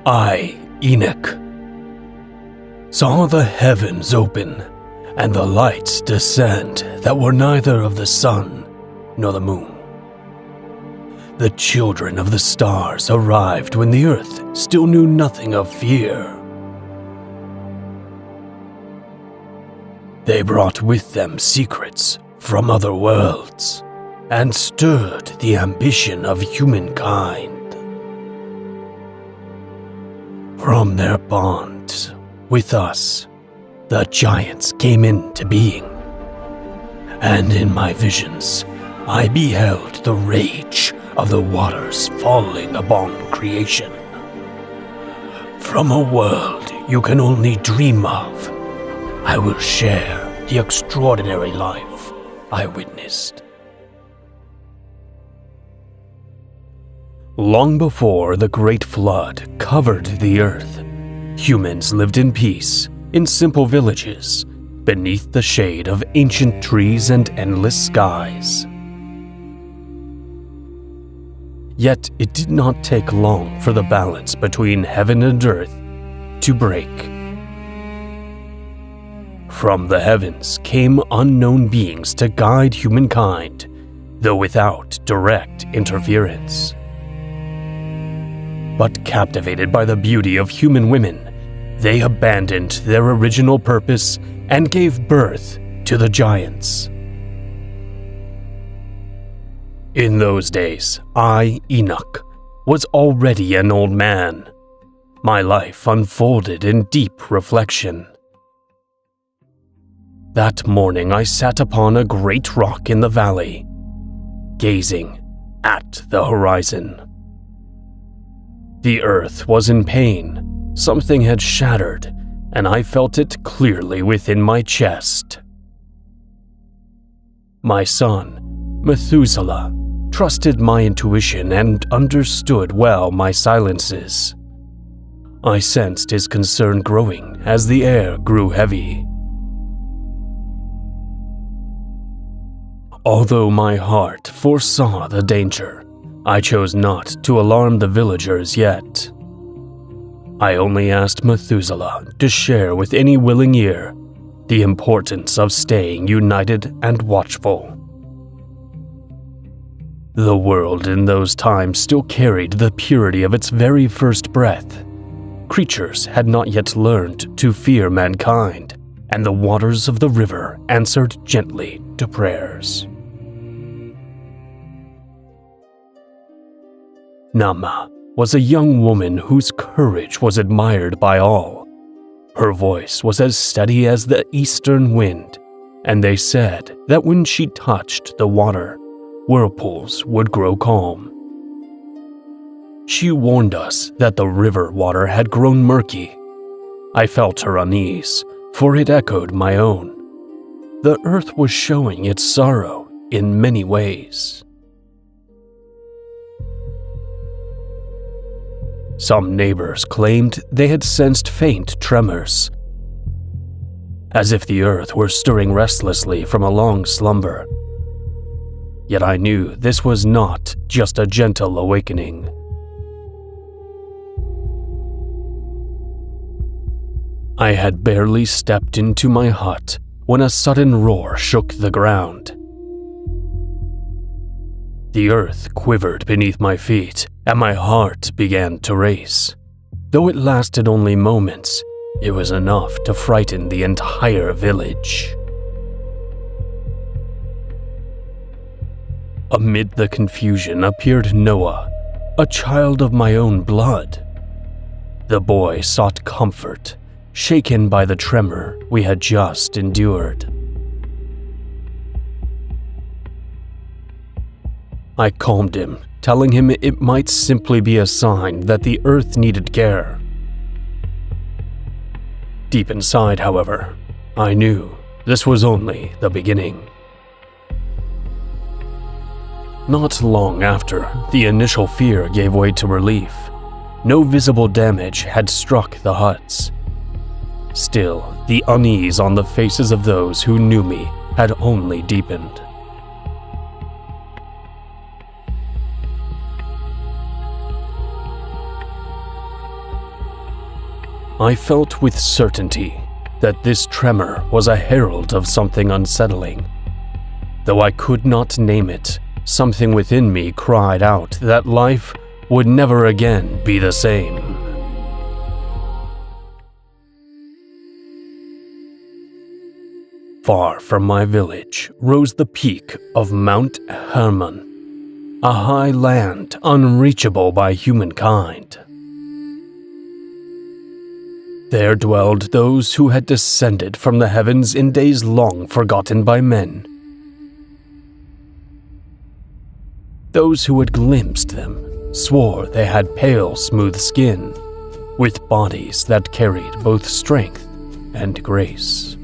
I, Enoch, saw the heavens open and the lights descend that were neither of the sun nor the moon. The children of the stars arrived when the earth still knew nothing of fear. They brought with them secrets from other worlds and stirred the ambition of humankind. From their bond with us, the giants came into being, and in my visions, I beheld the rage of the waters falling upon creation. From a world you can only dream of, I will share the extraordinary life I witnessed. Long before the Great Flood covered the earth, humans lived in peace in simple villages beneath the shade of ancient trees and endless skies. Yet it did not take long for the balance between heaven and earth to break. From the heavens came unknown beings to guide humankind, though without direct interference. But captivated by the beauty of human women, they abandoned their original purpose and gave birth to the giants. In those days, I, Enoch, was already an old man. My life unfolded in deep reflection. That morning I sat upon a great rock in the valley, gazing at the horizon. The earth was in pain. Something had shattered, and I felt it clearly within my chest. My son, Methuselah, trusted my intuition and understood well my silences. I sensed his concern growing as the air grew heavy. Although my heart foresaw the danger, I chose not to alarm the villagers yet. I only asked Methuselah to share with any willing ear the importance of staying united and watchful. The world in those times still carried the purity of its very first breath. Creatures had not yet learned to fear mankind, and the waters of the river answered gently to prayers. Nama was a young woman whose courage was admired by all. Her voice was as steady as the eastern wind, and they said that when she touched the water, whirlpools would grow calm. She warned us that the river water had grown murky. I felt her unease, for it echoed my own. The earth was showing its sorrow in many ways. Some neighbors claimed they had sensed faint tremors, as if the earth were stirring restlessly from a long slumber. Yet I knew this was not just a gentle awakening. I had barely stepped into my hut when a sudden roar shook the ground. The earth quivered beneath my feet, and my heart began to race. Though it lasted only moments, it was enough to frighten the entire village. Amid the confusion appeared Noah, a child of my own blood. The boy sought comfort, shaken by the tremor we had just endured. I calmed him, telling him it might simply be a sign that the earth needed care. Deep inside, however, I knew this was only the beginning. Not long after, the initial fear gave way to relief. No visible damage had struck the huts. Still, the unease on the faces of those who knew me had only deepened. I felt with certainty that this tremor was a herald of something unsettling. Though I could not name it, something within me cried out that life would never again be the same. Far from my village rose the peak of Mount Hermon, a high land unreachable by humankind. There dwelled those who had descended from the heavens in days long forgotten by men. Those who had glimpsed them swore they had pale, smooth skin, with bodies that carried both strength and grace.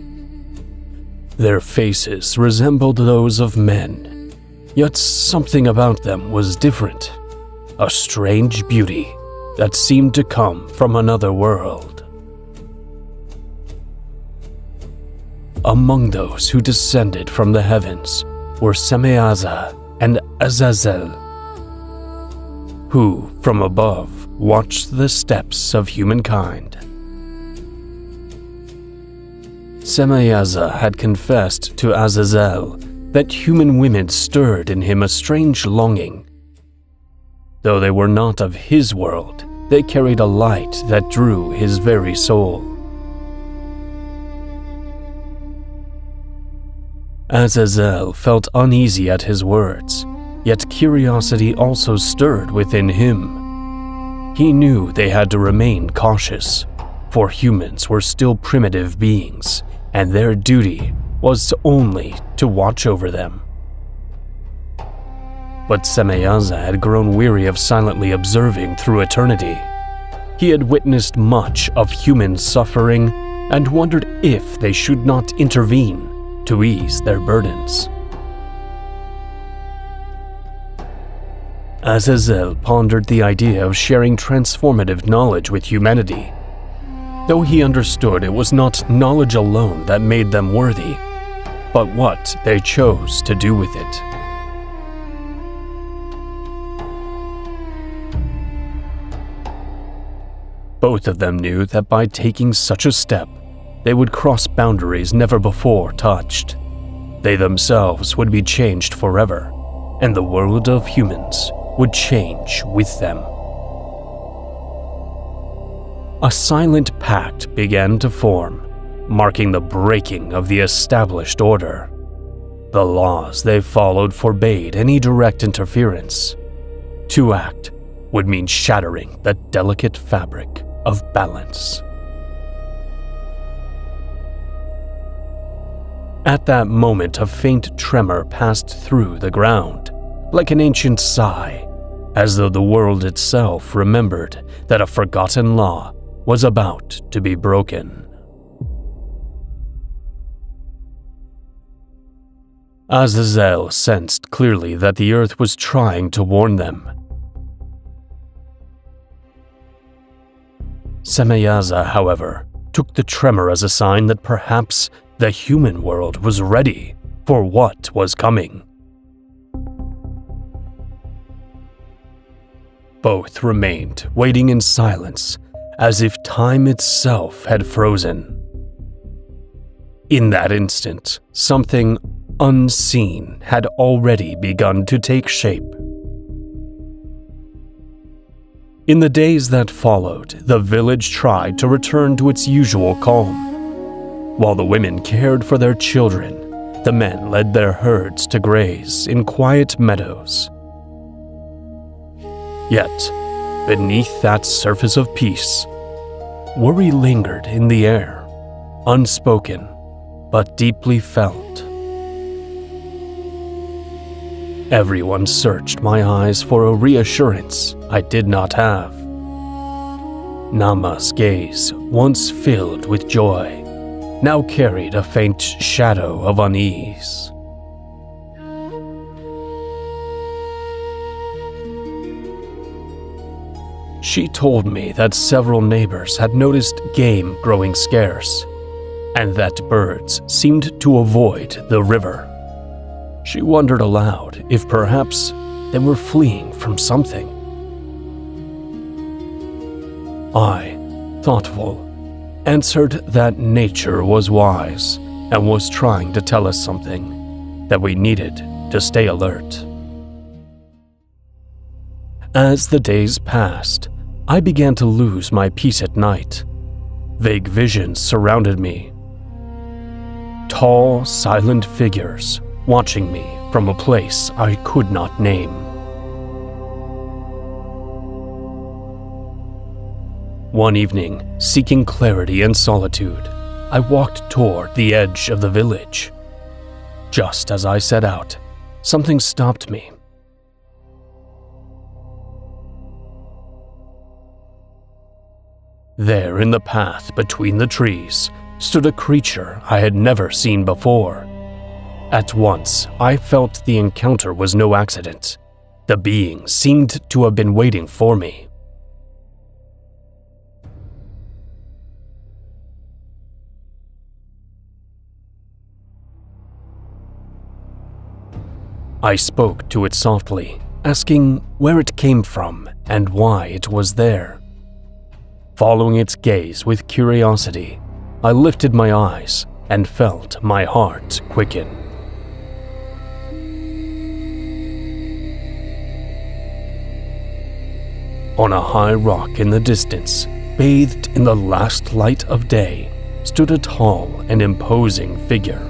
Their faces resembled those of men, yet something about them was different, a strange beauty that seemed to come from another world. Among those who descended from the heavens were Semyaza and Azazel, who, from above, watched the steps of humankind. Semyaza had confessed to Azazel that human women stirred in him a strange longing. Though they were not of his world, they carried a light that drew his very soul. Azazel felt uneasy at his words, yet curiosity also stirred within him. He knew they had to remain cautious, for humans were still primitive beings, and their duty was only to watch over them. But Semyaza had grown weary of silently observing through eternity. He had witnessed much of human suffering and wondered if they should not intervene to ease their burdens. Azazel pondered the idea of sharing transformative knowledge with humanity, though he understood it was not knowledge alone that made them worthy, but what they chose to do with it. Both of them knew that by taking such a step, they would cross boundaries never before touched. They themselves would be changed forever, and the world of humans would change with them. A silent pact began to form, marking the breaking of the established order. The laws they followed forbade any direct interference. To act would mean shattering the delicate fabric of balance. At that moment, a faint tremor passed through the ground, like an ancient sigh, as though the world itself remembered that a forgotten law was about to be broken. Azazel sensed clearly that the earth was trying to warn them. Semyaza, however, took the tremor as a sign that perhaps the human world was ready for what was coming. Both remained waiting in silence, as if time itself had frozen. In that instant, something unseen had already begun to take shape. In the days that followed, the village tried to return to its usual calm. While the women cared for their children, the men led their herds to graze in quiet meadows. Yet, beneath that surface of peace, worry lingered in the air, unspoken but deeply felt. Everyone searched my eyes for a reassurance I did not have. Nama's gaze, once filled with joy, now carried a faint shadow of unease. She told me that several neighbors had noticed game growing scarce, and that birds seemed to avoid the river. She wondered aloud if perhaps they were fleeing from something. I, thoughtful, answered that nature was wise and was trying to tell us something, that we needed to stay alert. As the days passed, I began to lose my peace at night. Vague visions surrounded me. Tall, silent figures watching me from a place I could not name. One evening, seeking clarity and solitude, I walked toward the edge of the village. Just as I set out, something stopped me. There in the path between the trees stood a creature I had never seen before. At once, I felt the encounter was no accident. The being seemed to have been waiting for me. I spoke to it softly, asking where it came from and why it was there. Following its gaze with curiosity, I lifted my eyes and felt my heart quicken. On a high rock in the distance, bathed in the last light of day, stood a tall and imposing figure.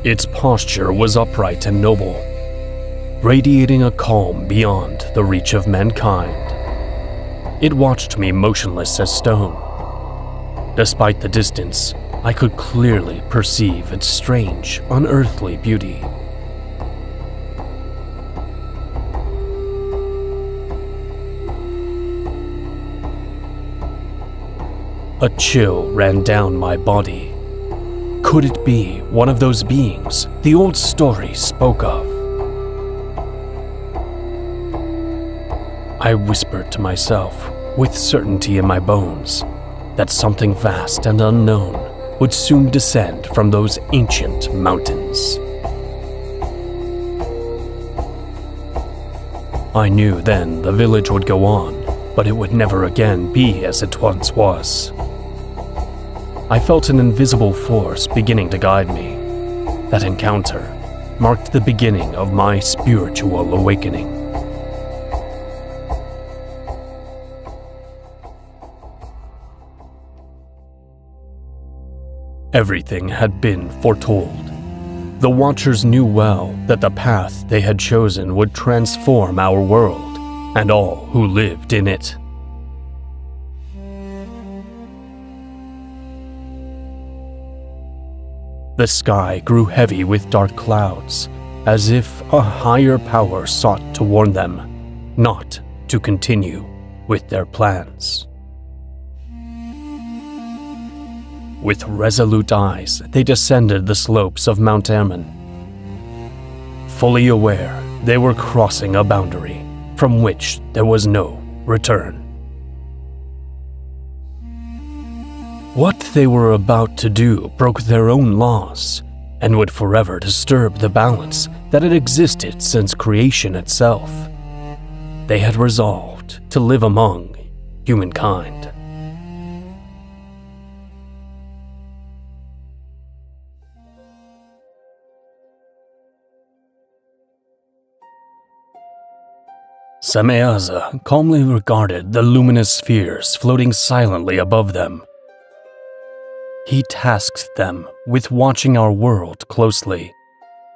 Its posture was upright and noble, radiating a calm beyond the reach of mankind. It watched me motionless as stone. Despite the distance, I could clearly perceive its strange, unearthly beauty. A chill ran down my body. Could it be one of those beings the old stories spoke of? I whispered to myself, with certainty in my bones, that something vast and unknown would soon descend from those ancient mountains. I knew then the village would go on, but it would never again be as it once was. I felt an invisible force beginning to guide me. That encounter marked the beginning of my spiritual awakening. Everything had been foretold. The Watchers knew well that the path they had chosen would transform our world and all who lived in it. The sky grew heavy with dark clouds, as if a higher power sought to warn them not to continue with their plans. With resolute eyes, they descended the slopes of Mount Ammon. Fully aware they were crossing a boundary from which there was no return. What they were about to do broke their own laws and would forever disturb the balance that had existed since creation itself. They had resolved to live among humankind. Semeaza calmly regarded the luminous spheres floating silently above them. He tasked them with watching our world closely,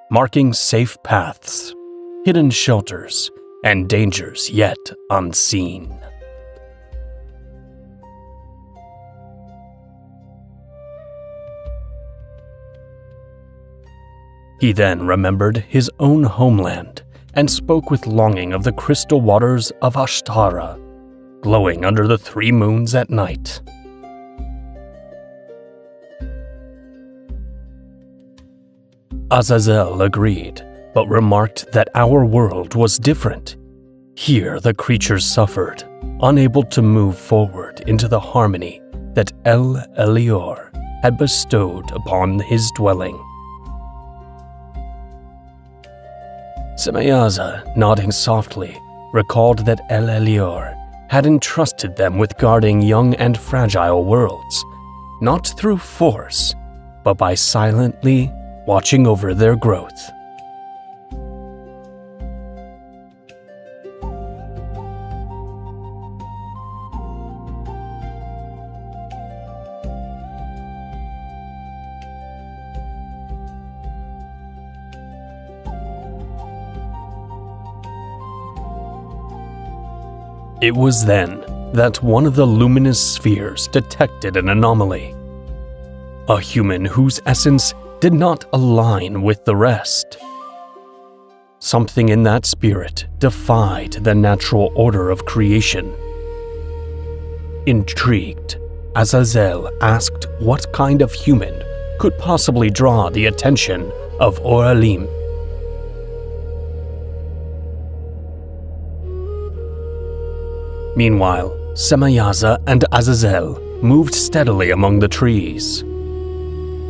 marking safe paths, hidden shelters, and dangers yet unseen. He then remembered his own homeland and spoke with longing of the crystal waters of Ashtara, glowing under the 3 moons at night. Azazel agreed, but remarked that our world was different. Here the creatures suffered, unable to move forward into the harmony that El Elior had bestowed upon his dwelling. Semeaza, nodding softly, recalled that El Elior had entrusted them with guarding young and fragile worlds, not through force, but by silently watching over their growth. It was then that one of the luminous spheres detected an anomaly. A human whose essence did not align with the rest. Something in that spirit defied the natural order of creation. Intrigued, Azazel asked what kind of human could possibly draw the attention of Oralim. Meanwhile, Semayaza and Azazel moved steadily among the trees.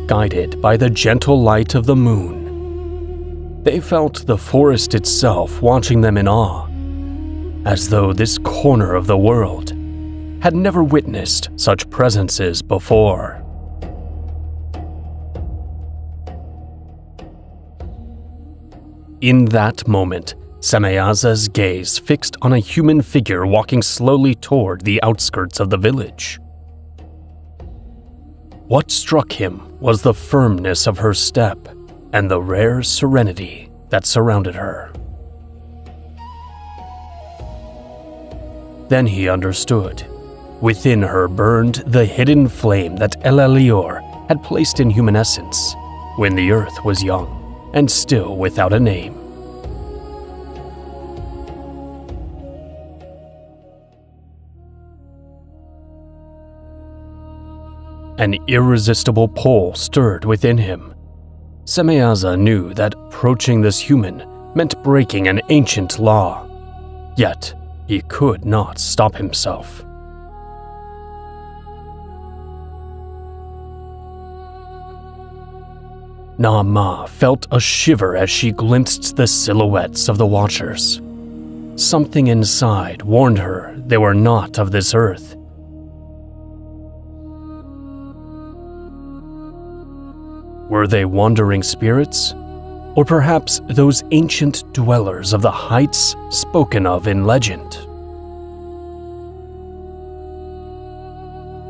Guided by the gentle light of the moon, they felt the forest itself watching them in awe, as though this corner of the world had never witnessed such presences before. In that moment, Semayaza's gaze fixed on a human figure walking slowly toward the outskirts of the village. What struck him was the firmness of her step and the rare serenity that surrounded her. Then he understood. Within her burned the hidden flame that Elelior had placed in human essence when the earth was young and still without a name. An irresistible pull stirred within him. Semayaza knew that approaching this human meant breaking an ancient law, yet he could not stop himself. Naama felt a shiver as she glimpsed the silhouettes of the Watchers. Something inside warned her they were not of this earth. Were they wandering spirits? Or perhaps those ancient dwellers of the heights spoken of in legend?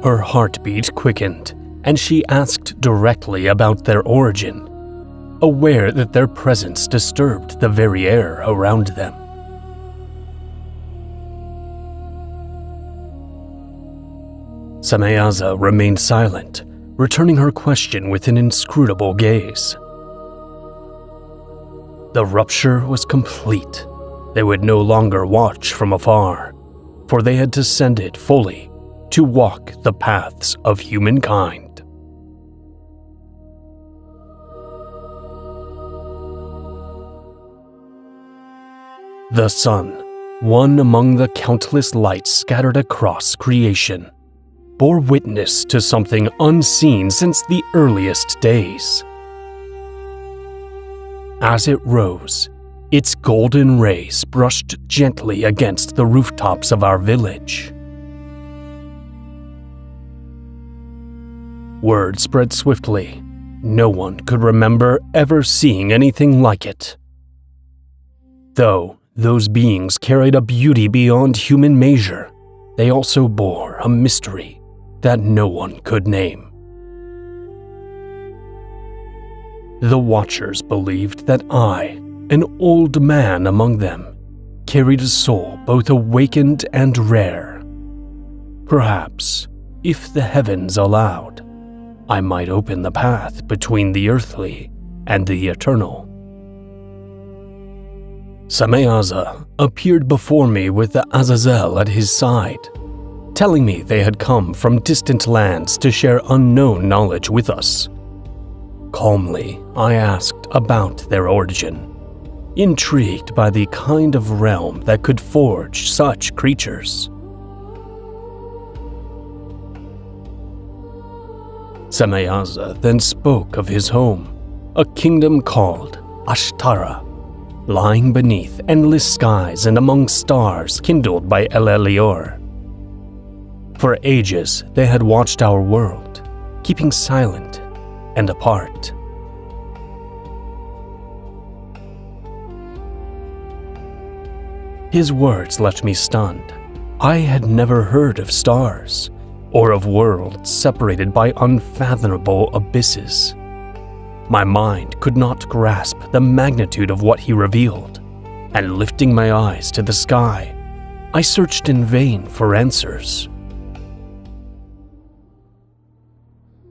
Her heartbeat quickened, and she asked directly about their origin, aware that their presence disturbed the very air around them. Semayaza remained silent, returning her question with an inscrutable gaze. The rupture was complete. They would no longer watch from afar, for they had descended fully to walk the paths of humankind. The sun, one among the countless lights scattered across creation, bore witness to something unseen since the earliest days. As it rose, its golden rays brushed gently against the rooftops of our village. Word spread swiftly. No one could remember ever seeing anything like it. Though those beings carried a beauty beyond human measure, they also bore a mystery that no one could name. The Watchers believed that I, an old man among them, carried a soul both awakened and rare. Perhaps, if the heavens allowed, I might open the path between the earthly and the eternal. Semayaza appeared before me with the Azazel at his side, telling me they had come from distant lands to share unknown knowledge with us. Calmly, I asked about their origin, intrigued by the kind of realm that could forge such creatures. Semayaza then spoke of his home, a kingdom called Ashtara, lying beneath endless skies and among stars kindled by Elelior. For ages, they had watched our world, keeping silent and apart. His words left me stunned. I had never heard of stars, or of worlds separated by unfathomable abysses. My mind could not grasp the magnitude of what he revealed, and lifting my eyes to the sky, I searched in vain for answers.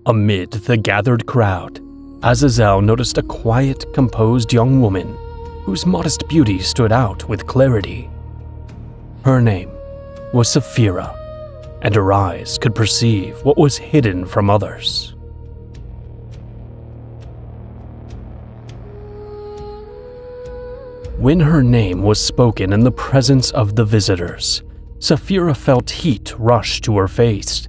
Amid the gathered crowd, Azazel noticed a quiet, composed young woman whose modest beauty stood out with clarity. Her name was Sapphira, and her eyes could perceive what was hidden from others. When her name was spoken in the presence of the visitors, Sapphira felt heat rush to her face.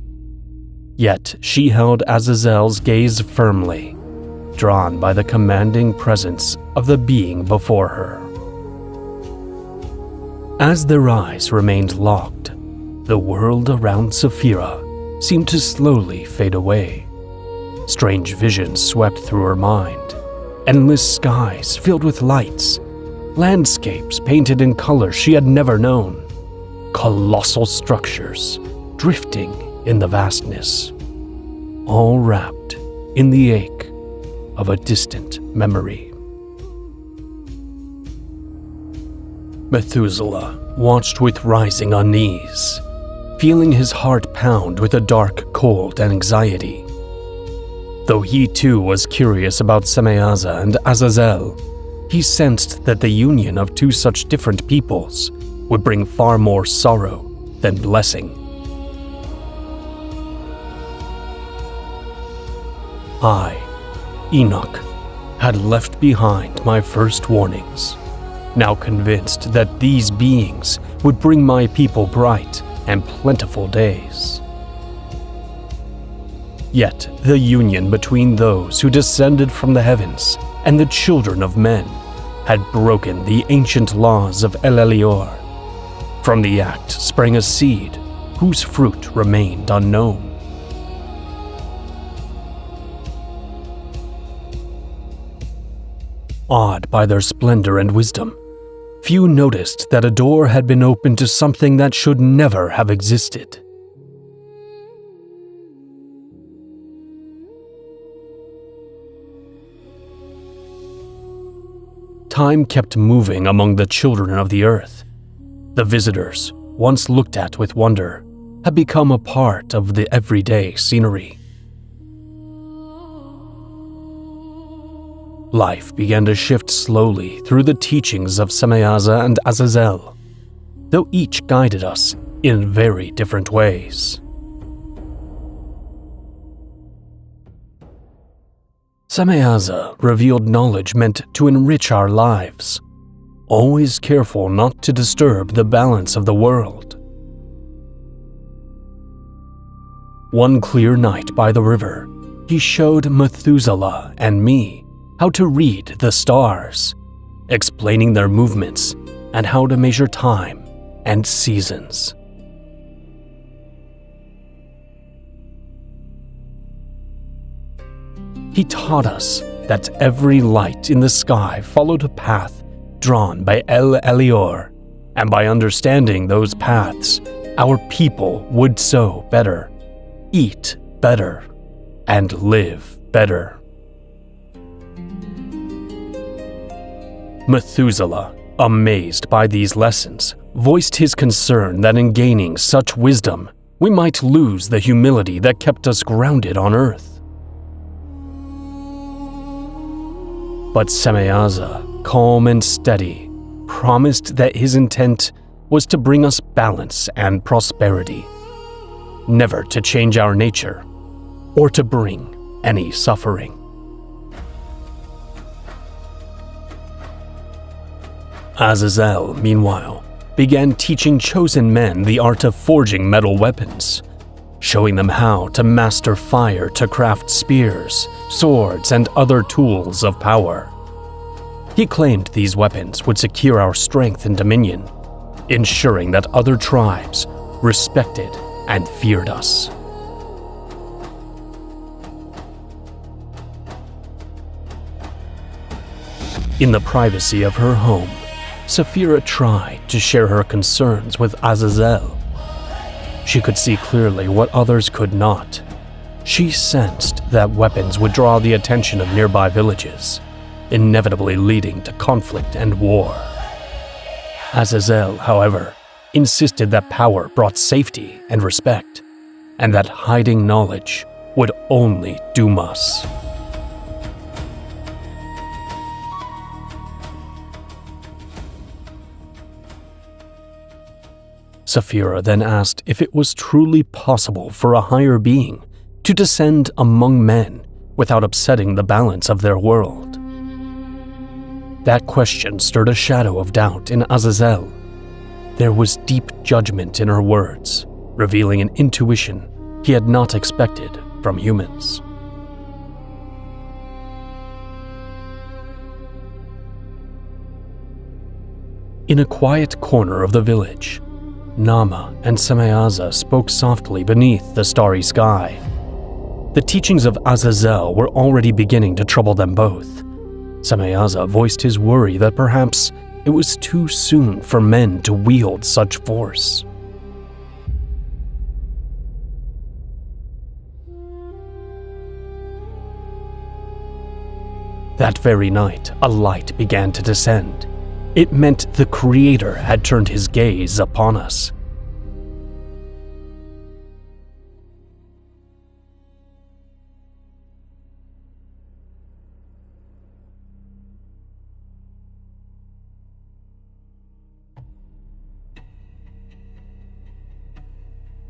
Yet she held Azazel's gaze firmly, drawn by the commanding presence of the being before her. As their eyes remained locked, the world around Sapphira seemed to slowly fade away. Strange visions swept through her mind, endless skies filled with lights, landscapes painted in colors she had never known, colossal structures drifting in the vastness, all wrapped in the ache of a distant memory. Methuselah watched with rising unease, feeling his heart pound with a dark, cold anxiety. Though he too was curious about Semeaza and Azazel, he sensed that the union of two such different peoples would bring far more sorrow than blessing. I, Enoch, had left behind my first warnings, now convinced that these beings would bring my people bright and plentiful days. Yet the union between those who descended from the heavens and the children of men had broken the ancient laws of El Elior. From the act sprang a seed whose fruit remained unknown. Awed by their splendor and wisdom, few noticed that a door had been opened to something that should never have existed. Time kept moving among the children of the earth. The visitors, once looked at with wonder, had become a part of the everyday scenery. Life began to shift slowly through the teachings of Semeaza and Azazel, though each guided us in very different ways. Semeaza revealed knowledge meant to enrich our lives, always careful not to disturb the balance of the world. One clear night by the river, he showed Methuselah and me how to read the stars, explaining their movements and how to measure time and seasons. He taught us that every light in the sky followed a path drawn by El Elior, and by understanding those paths, our people would sow better, eat better, and live better. Methuselah, amazed by these lessons, voiced his concern that in gaining such wisdom, we might lose the humility that kept us grounded on earth. But Semeaza, calm and steady, promised that his intent was to bring us balance and prosperity, never to change our nature or to bring any suffering. Azazel, meanwhile, began teaching chosen men the art of forging metal weapons, showing them how to master fire to craft spears, swords, and other tools of power. He claimed these weapons would secure our strength and dominion, ensuring that other tribes respected and feared us. In the privacy of her home, Saphira tried to share her concerns with Azazel. She could see clearly what others could not. She sensed that weapons would draw the attention of nearby villages, inevitably leading to conflict and war. Azazel, however, insisted that power brought safety and respect, and that hiding knowledge would only doom us. Saphira then asked if it was truly possible for a higher being to descend among men without upsetting the balance of their world. That question stirred a shadow of doubt in Azazel. There was deep judgment in her words, revealing an intuition he had not expected from humans. In a quiet corner of the village, Nama and Samayaza spoke softly beneath the starry sky. The teachings of Azazel were already beginning to trouble them both. Samayaza voiced his worry that perhaps it was too soon for men to wield such force. That very night, a light began to descend. It meant the Creator had turned his gaze upon us.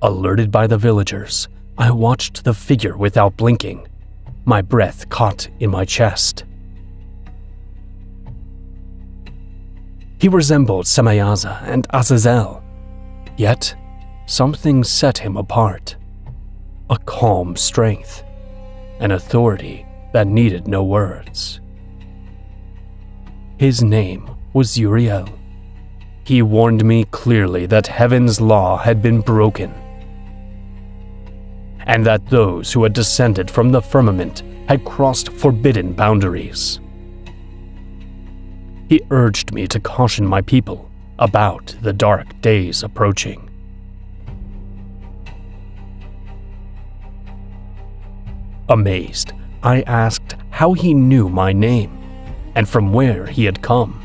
Alerted by the villagers, I watched the figure without blinking, my breath caught in my chest. He resembled Samayaza and Azazel, yet something set him apart. A calm strength, an authority that needed no words. His name was Uriel. He warned me clearly that heaven's law had been broken, and that those who had descended from the firmament had crossed forbidden boundaries. He urged me to caution my people about the dark days approaching. Amazed, I asked how he knew my name and from where he had come.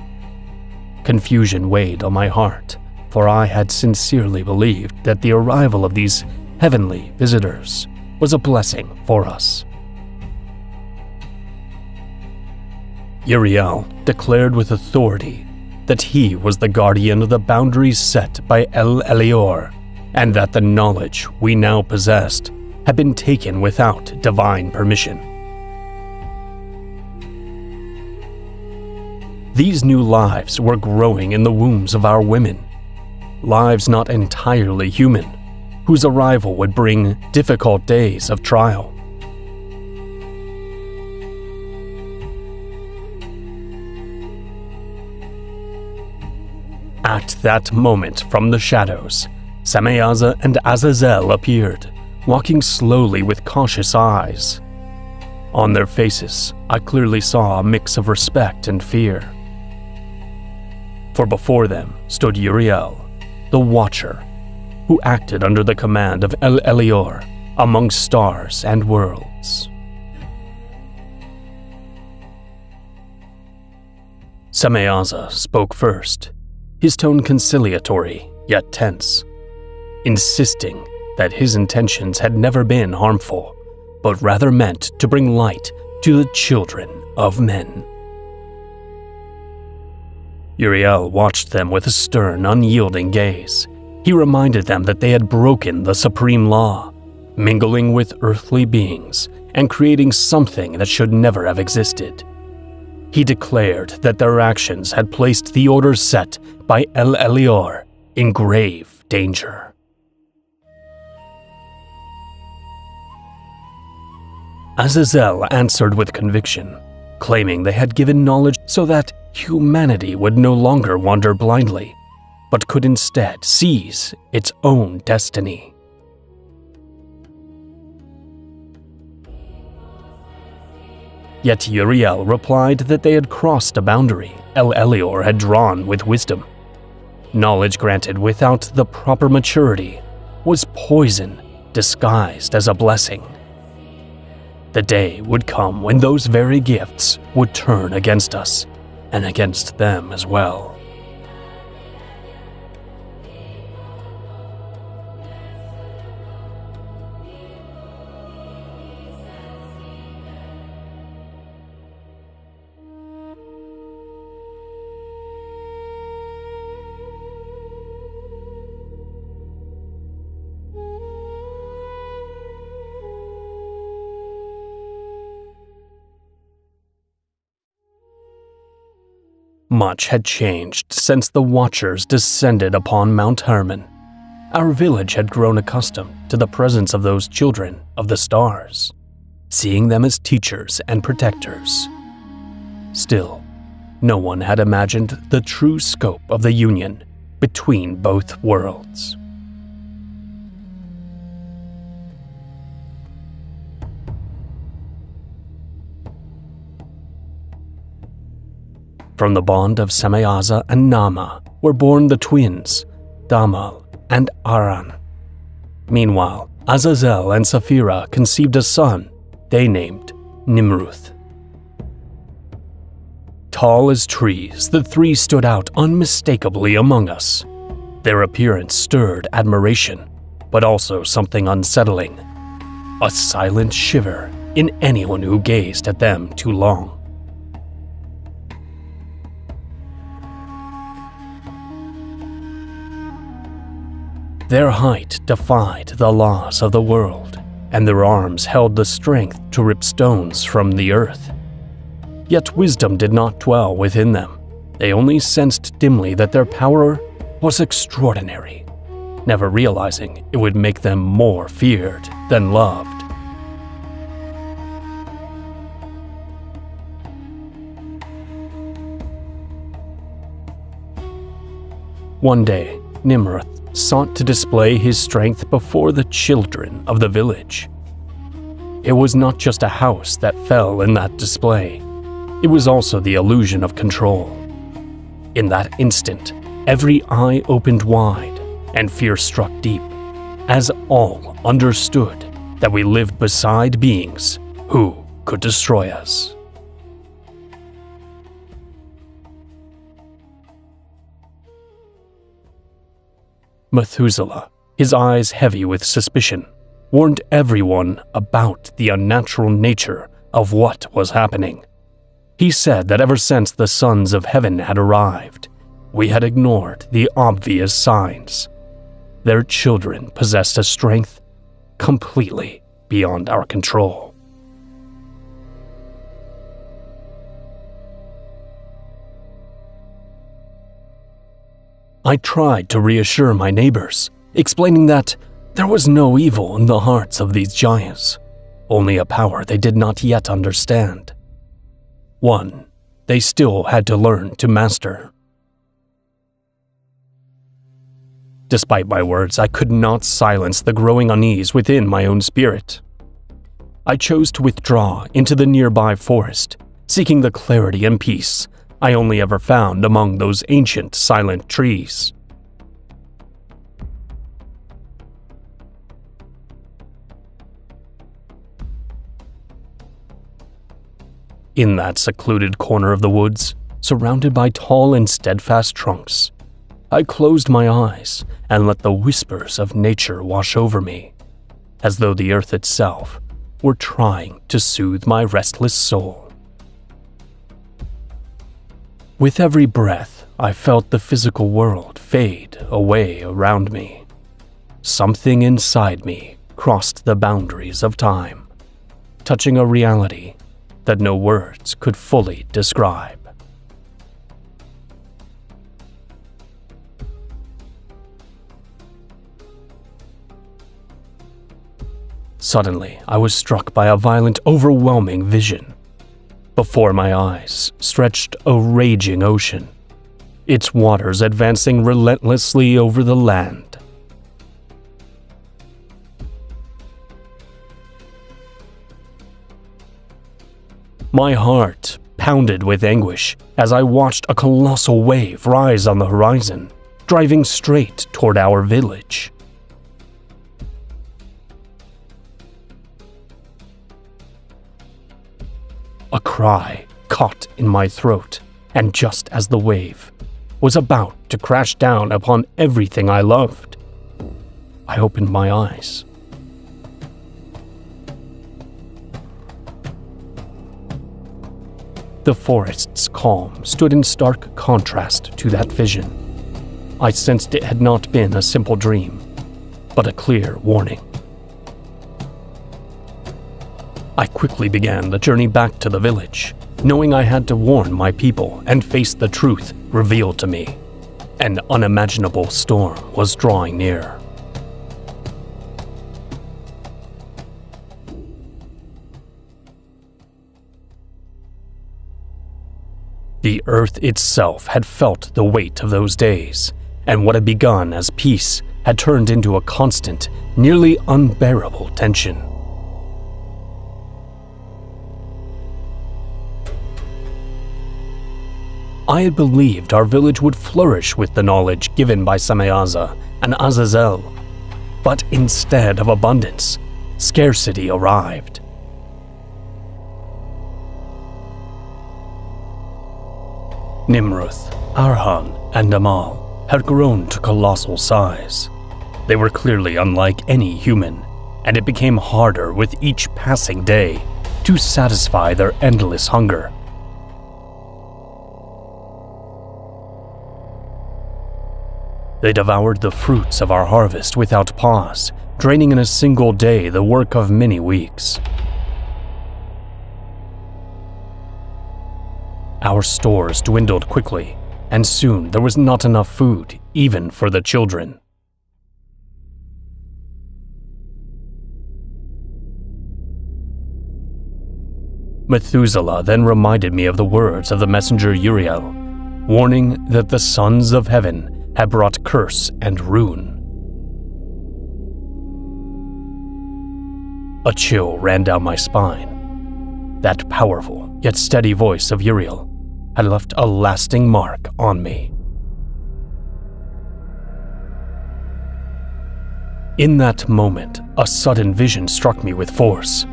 Confusion weighed on my heart, for I had sincerely believed that the arrival of these heavenly visitors was a blessing for us. Uriel declared with authority that he was the guardian of the boundaries set by El Elior, and that the knowledge we now possessed had been taken without divine permission. These new lives were growing in the wombs of our women, lives not entirely human, whose arrival would bring difficult days of trial. At that moment, from the shadows, Samayaza and Azazel appeared, walking slowly with cautious eyes. On their faces, I clearly saw a mix of respect and fear. For before them stood Uriel, the Watcher, who acted under the command of El Elior among stars and worlds. Samayaza spoke first, his tone conciliatory yet tense, insisting that his intentions had never been harmful, but rather meant to bring light to the children of men. Uriel watched them with a stern, unyielding gaze. He reminded them that they had broken the supreme law, mingling with earthly beings and creating something that should never have existed. He declared that their actions had placed the orders set by El Elior in grave danger. Azazel answered with conviction, claiming they had given knowledge so that humanity would no longer wander blindly, but could instead seize its own destiny. Yet Uriel replied that they had crossed a boundary El Elior had drawn with wisdom. Knowledge granted without the proper maturity was poison disguised as a blessing. The day would come when those very gifts would turn against us, and against them as well. Much had changed since the Watchers descended upon Mount Hermon. Our village had grown accustomed to the presence of those children of the stars, seeing them as teachers and protectors. Still, no one had imagined the true scope of the union between both worlds. From the bond of Semeaza and Nama were born the twins, Damal and Aran. Meanwhile, Azazel and Saphira conceived a son they named Nimruth. Tall as trees, the three stood out unmistakably among us. Their appearance stirred admiration, but also something unsettling. A silent shiver in anyone who gazed at them too long. Their height defied the laws of the world, and their arms held the strength to rip stones from the earth. Yet wisdom did not dwell within them. They only sensed dimly that their power was extraordinary, never realizing it would make them more feared than loved. One day, Nimruth sought to display his strength before the children of the village. It was not just a house that fell in that display. It was also the illusion of control. In that instant, every eye opened wide and fear struck deep, as all understood that we lived beside beings who could destroy us. Methuselah, his eyes heavy with suspicion, warned everyone about the unnatural nature of what was happening. He said that ever since the sons of heaven had arrived, we had ignored the obvious signs. Their children possessed a strength completely beyond our control. I tried to reassure my neighbors, explaining that there was no evil in the hearts of these giants, only a power they did not yet understand. One they still had to learn to master. Despite my words, I could not silence the growing unease within my own spirit. I chose to withdraw into the nearby forest, seeking the clarity and peace I only ever found among those ancient silent trees. In that secluded corner of the woods, surrounded by tall and steadfast trunks, I closed my eyes and let the whispers of nature wash over me, as though the earth itself were trying to soothe my restless soul. With every breath, I felt the physical world fade away around me. Something inside me crossed the boundaries of time, touching a reality that no words could fully describe. Suddenly, I was struck by a violent, overwhelming vision. Before my eyes stretched a raging ocean, its waters advancing relentlessly over the land. My heart pounded with anguish as I watched a colossal wave rise on the horizon, driving straight toward our village. A cry caught in my throat, and just as the wave was about to crash down upon everything I loved, I opened my eyes. The forest's calm stood in stark contrast to that vision. I sensed it had not been a simple dream, but a clear warning. I quickly began the journey back to the village, knowing I had to warn my people and face the truth revealed to me. An unimaginable storm was drawing near. The earth itself had felt the weight of those days, and what had begun as peace had turned into a constant, nearly unbearable tension. I had believed our village would flourish with the knowledge given by Sameaza and Azazel, but instead of abundance, scarcity arrived. Nimruth, Arhan, and Amal had grown to colossal size. They were clearly unlike any human, and it became harder with each passing day to satisfy their endless hunger. They devoured the fruits of our harvest without pause, draining in a single day the work of many weeks. Our stores dwindled quickly, and soon there was not enough food, even for the children. Methuselah then reminded me of the words of the messenger Uriel, warning that the sons of heaven had brought curse and ruin. A chill ran down my spine. That powerful yet steady voice of Uriel had left a lasting mark on me. In that moment, a sudden vision struck me with force.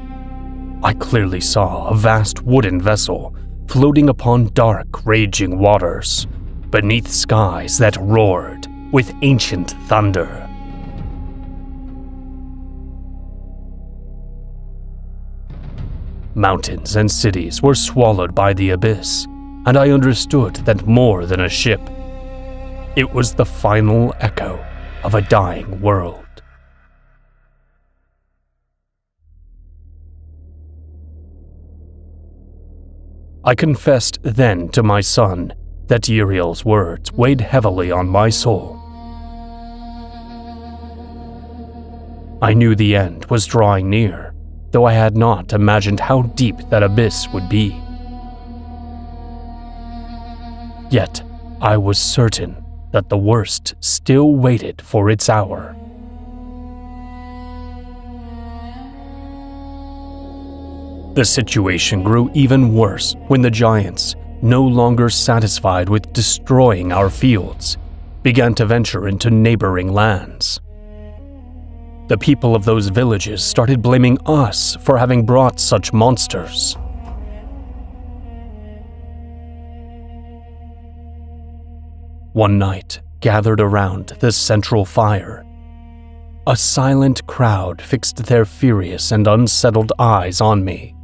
I clearly saw a vast wooden vessel floating upon dark, raging waters, beneath skies that roared with ancient thunder. Mountains and cities were swallowed by the abyss, and I understood that more than a ship, it was the final echo of a dying world. I confessed then to my son that Uriel's words weighed heavily on my soul. I knew the end was drawing near, though I had not imagined how deep that abyss would be. Yet, I was certain that the worst still waited for its hour. The situation grew even worse when the giants, no longer satisfied with destroying our fields, began to venture into neighboring lands. The people of those villages started blaming us for having brought such monsters. One night, gathered around the central fire, a silent crowd fixed their furious and unsettled eyes on me.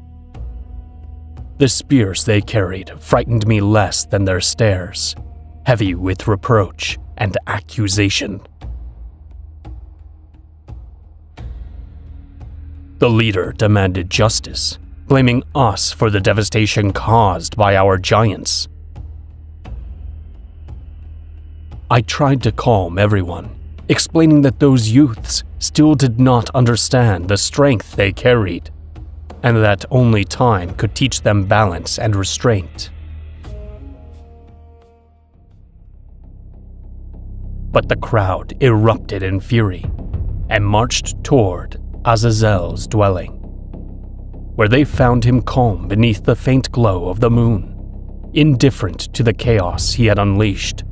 The spears they carried frightened me less than their stares, heavy with reproach and accusation. The leader demanded justice, blaming us for the devastation caused by our giants. I tried to calm everyone, explaining that those youths still did not understand the strength they carried, and that only time could teach them balance and restraint. But the crowd erupted in fury and marched toward Azazel's dwelling. where they found him calm beneath the faint glow of the moon, indifferent to the chaos he had unleashed.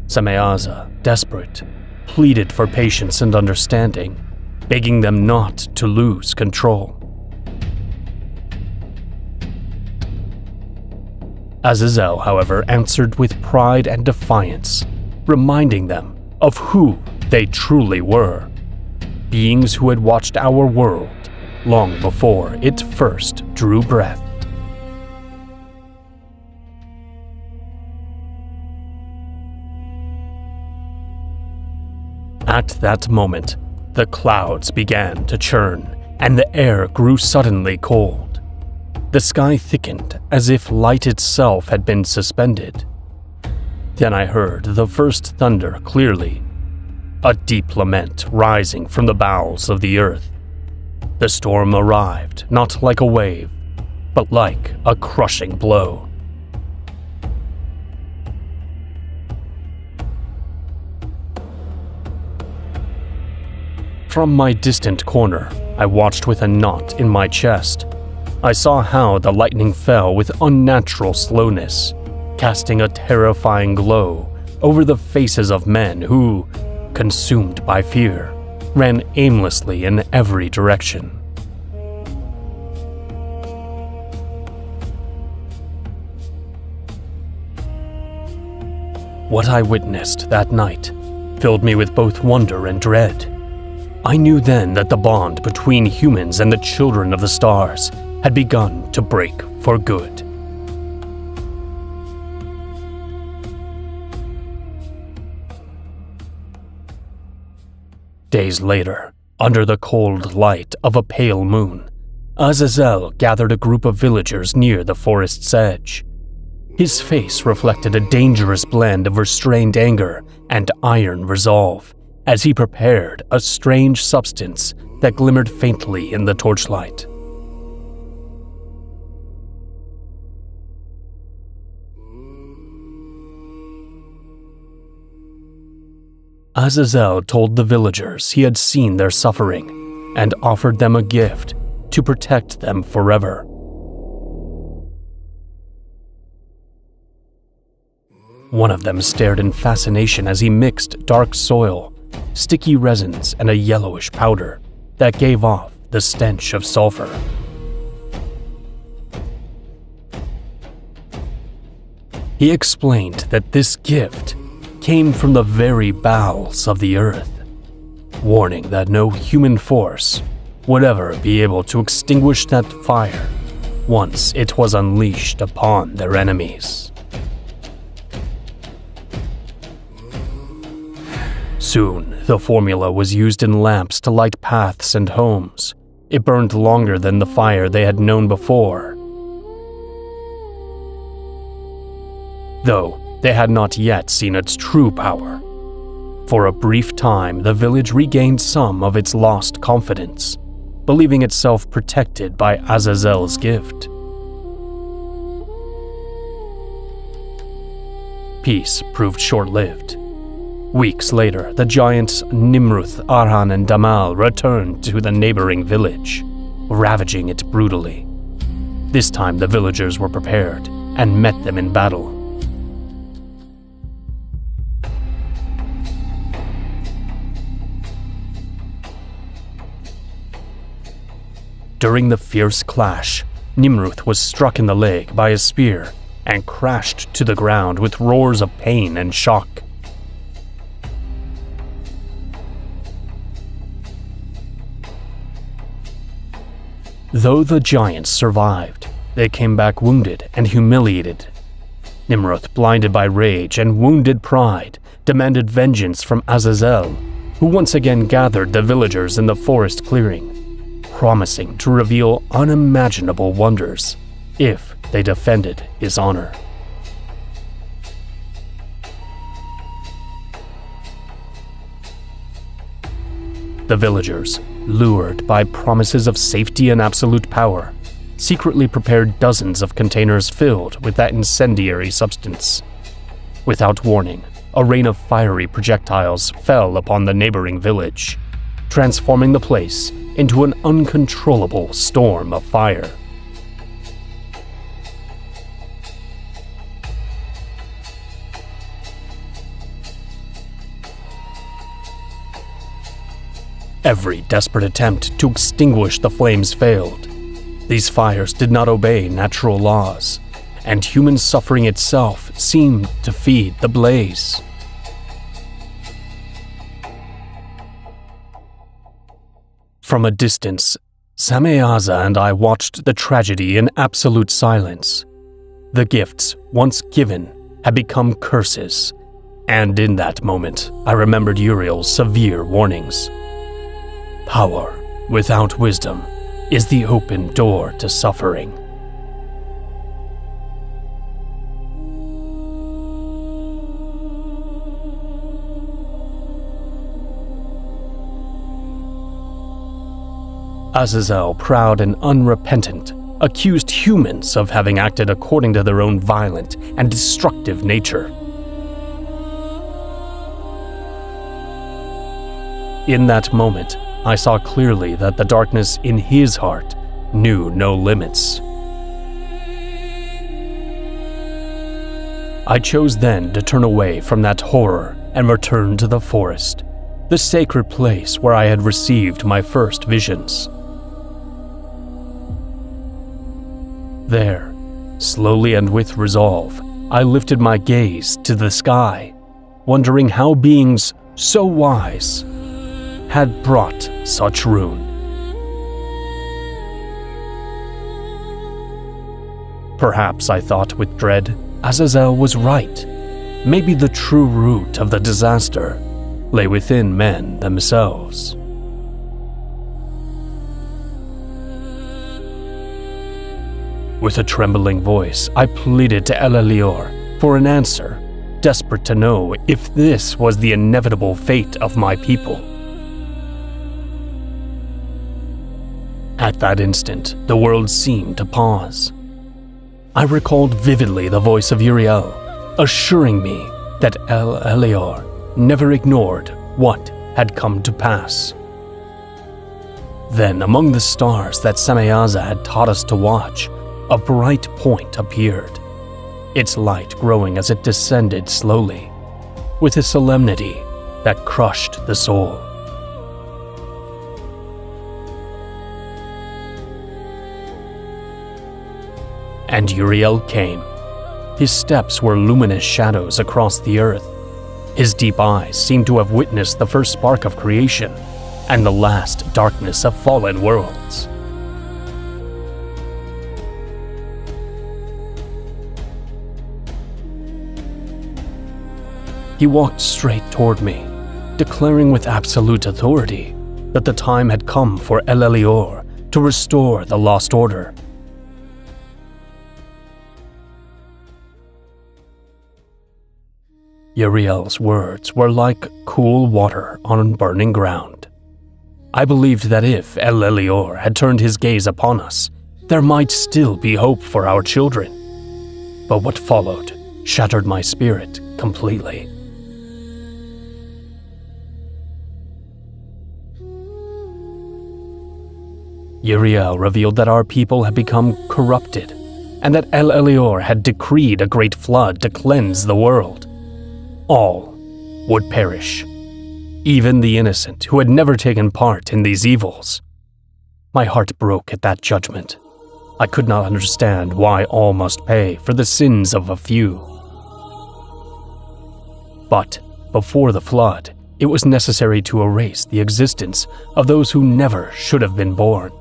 Sameaza, desperate, pleaded for patience and understanding, begging them not to lose control. Azazel, however, answered with pride and defiance, reminding them of who they truly were, beings who had watched our world long before it first drew breath. At that moment, the clouds began to churn, and the air grew suddenly cold. The sky thickened as if light itself had been suspended. Then I heard the first thunder clearly, a deep lament rising from the bowels of the earth. The storm arrived not like a wave, but like a crushing blow. From my distant corner, I watched with a knot in my chest. I saw how the lightning fell with unnatural slowness, casting a terrifying glow over the faces of men who, consumed by fear, ran aimlessly in every direction. What I witnessed that night filled me with both wonder and dread. I knew then that the bond between humans and the children of the stars had begun to break for good. Days later, under the cold light of a pale moon, Azazel gathered a group of villagers near the forest's edge. His face reflected a dangerous blend of restrained anger and iron resolve as he prepared a strange substance that glimmered faintly in the torchlight. Azazel told the villagers he had seen their suffering and offered them a gift to protect them forever. One of them stared in fascination as he mixed dark soil, sticky resins, and a yellowish powder that gave off the stench of sulfur. He explained that this gift came from the very bowels of the earth, warning that no human force would ever be able to extinguish that fire once it was unleashed upon their enemies. Soon, the formula was used in lamps to light paths and homes. It burned longer than the fire they had known before, though they had not yet seen its true power. For a brief time, the village regained some of its lost confidence, believing itself protected by Azazel's gift. Peace proved short-lived. Weeks later, the giants Nimruth, Arhan, and Damal returned to the neighboring village, ravaging it brutally. This time the villagers were prepared and met them in battle. During the fierce clash, Nimruth was struck in the leg by a spear and crashed to the ground with roars of pain and shock. Though the giants survived, they came back wounded and humiliated. Nimruth, blinded by rage and wounded pride, demanded vengeance from Azazel, who once again gathered the villagers in the forest clearing, promising to reveal unimaginable wonders if they defended his honor. The villagers, lured by promises of safety and absolute power, secretly prepared dozens of containers filled with that incendiary substance. Without warning, a rain of fiery projectiles fell upon the neighboring village, transforming the place into an uncontrollable storm of fire. Every desperate attempt to extinguish the flames failed. These fires did not obey natural laws, and human suffering itself seemed to feed the blaze. From a distance, Sameaza and I watched the tragedy in absolute silence. The gifts, once given, had become curses, and in that moment, I remembered Uriel's severe warnings. Power without wisdom is the open door to suffering. Azazel, proud and unrepentant, accused humans of having acted according to their own violent and destructive nature. In that moment, I saw clearly that the darkness in his heart knew no limits. I chose then to turn away from that horror and return to the forest, the sacred place where I had received my first visions. There, slowly and with resolve, I lifted my gaze to the sky, wondering how beings so wise had brought such ruin. Perhaps, I thought with dread, Azazel was right. Maybe the true root of the disaster lay within men themselves. With a trembling voice, I pleaded to El-Elior for an answer, desperate to know if this was the inevitable fate of my people. At that instant, the world seemed to pause. I recalled vividly the voice of Uriel, assuring me that El-Elior never ignored what had come to pass. Then, among the stars that Sameaza had taught us to watch, a bright point appeared, its light growing as it descended slowly, with a solemnity that crushed the soul. And Uriel came. His steps were luminous shadows across the earth. His deep eyes seemed to have witnessed the first spark of creation and the last darkness of fallen worlds. He walked straight toward me, declaring with absolute authority that the time had come for El-Elior to restore the lost order. Uriel's words were like cool water on burning ground. I believed that if El-Elior had turned his gaze upon us, there might still be hope for our children. But what followed shattered my spirit completely. Uriel revealed that our people had become corrupted, and that El-Elior had decreed a great flood to cleanse the world. All would perish, even the innocent who had never taken part in these evils. My heart broke at that judgment. I could not understand why all must pay for the sins of a few. But before the flood, it was necessary to erase the existence of those who never should have been born,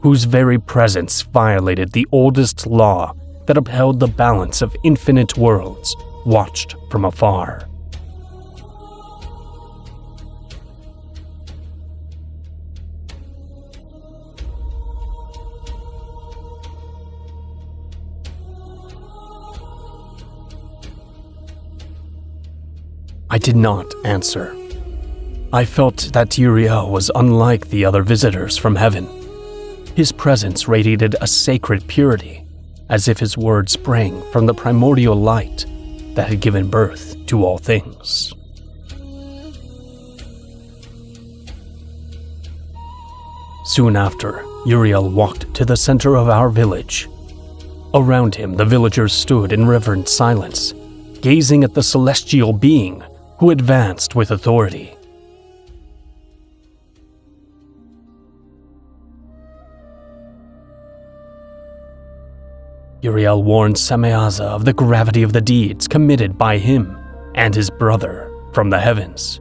whose very presence violated the oldest law that upheld the balance of infinite worlds watched from afar. I did not answer. I felt that Uriel was unlike the other visitors from heaven. His presence radiated a sacred purity, as if his words sprang from the primordial light that had given birth to all things. Soon after, Uriel walked to the center of our village. Around him, the villagers stood in reverent silence, gazing at the celestial being who advanced with authority. Uriel warned Semeaza of the gravity of the deeds committed by him and his brother from the heavens.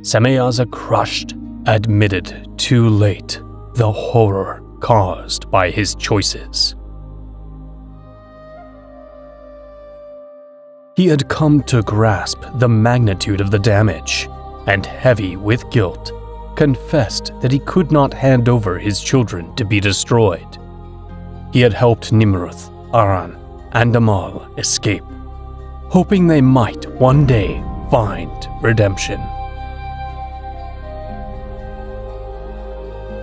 Semeaza crushed, admitted too late the horror caused by his choices. He had come to grasp the magnitude of the damage, and heavy with guilt, confessed that he could not hand over his children to be destroyed. He had helped Nimruth, Aran, and Amal escape, hoping they might one day find redemption.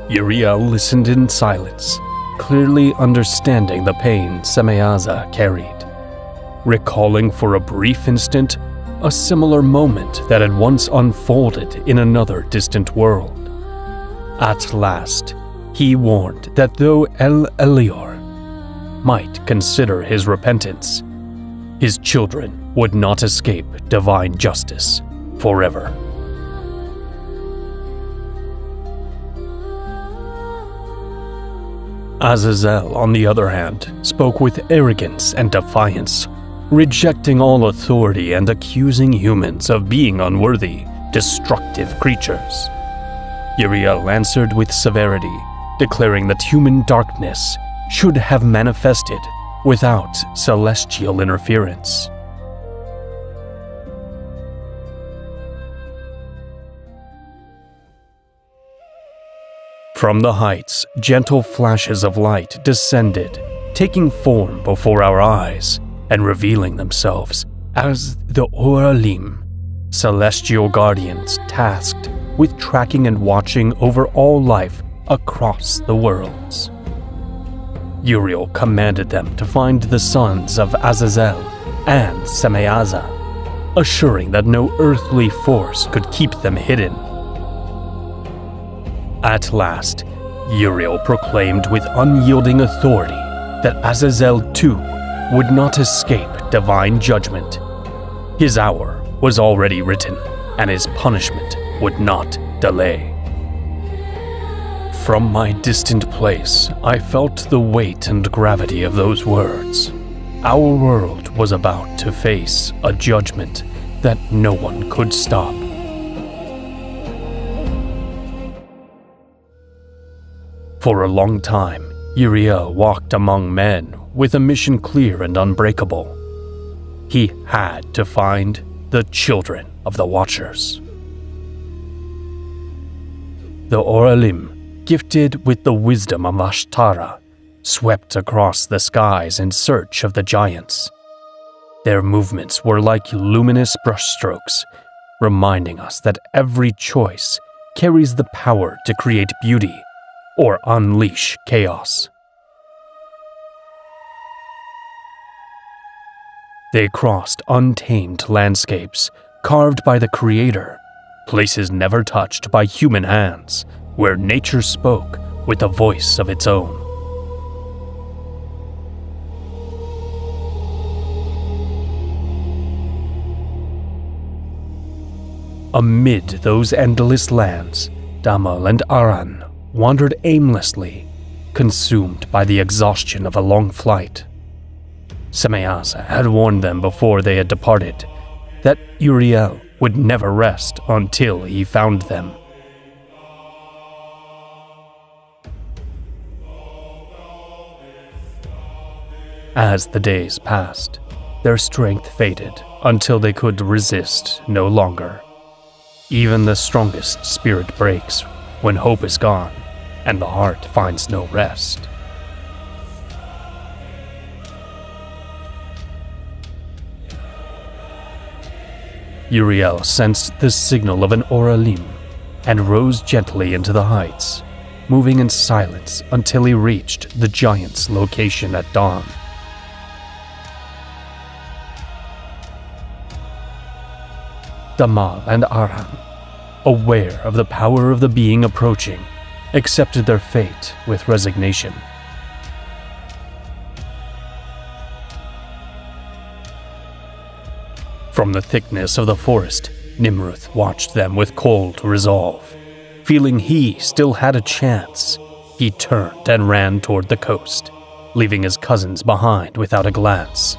Uriel listened in silence, clearly understanding the pain Semeaza carried, recalling for a brief instant a similar moment that had once unfolded in another distant world. At last, he warned that though El Elior might consider his repentance, his children would not escape divine justice forever. Azazel, on the other hand, spoke with arrogance and defiance, rejecting all authority and accusing humans of being unworthy, destructive creatures. Uriel answered with severity, declaring that human darkness should have manifested without celestial interference. From the heights, gentle flashes of light descended, taking form before our eyes and revealing themselves as the Oralim, celestial guardians tasked with tracking and watching over all life across the worlds. Uriel commanded them to find the sons of Azazel and Semeaza, assuring that no earthly force could keep them hidden. At last, Uriel proclaimed with unyielding authority that Azazel too would not escape divine judgment. His hour was already written, and his punishment would not delay. From my distant place, I felt the weight and gravity of those words. Our world was about to face a judgment that no one could stop. For a long time, Uriel walked among men with a mission clear and unbreakable. He had to find the children of the Watchers. The Oralim, gifted with the wisdom of Ashtara, swept across the skies in search of the giants. Their movements were like luminous brushstrokes, reminding us that every choice carries the power to create beauty or unleash chaos. They crossed untamed landscapes carved by the Creator, places never touched by human hands, where nature spoke with a voice of its own. Amid those endless lands, Damal and Aran wandered aimlessly, consumed by the exhaustion of a long flight. Semeaza had warned them before they had departed that Uriel would never rest until he found them. As the days passed, their strength faded until they could resist no longer. Even the strongest spirit breaks when hope is gone and the heart finds no rest. Uriel sensed the signal of an Oralim and rose gently into the heights, moving in silence until he reached the giant's location at dawn. Damal and Aran, aware of the power of the being approaching, accepted their fate with resignation. From the thickness of the forest, Nimrod watched them with cold resolve. Feeling he still had a chance, he turned and ran toward the coast, leaving his cousins behind without a glance.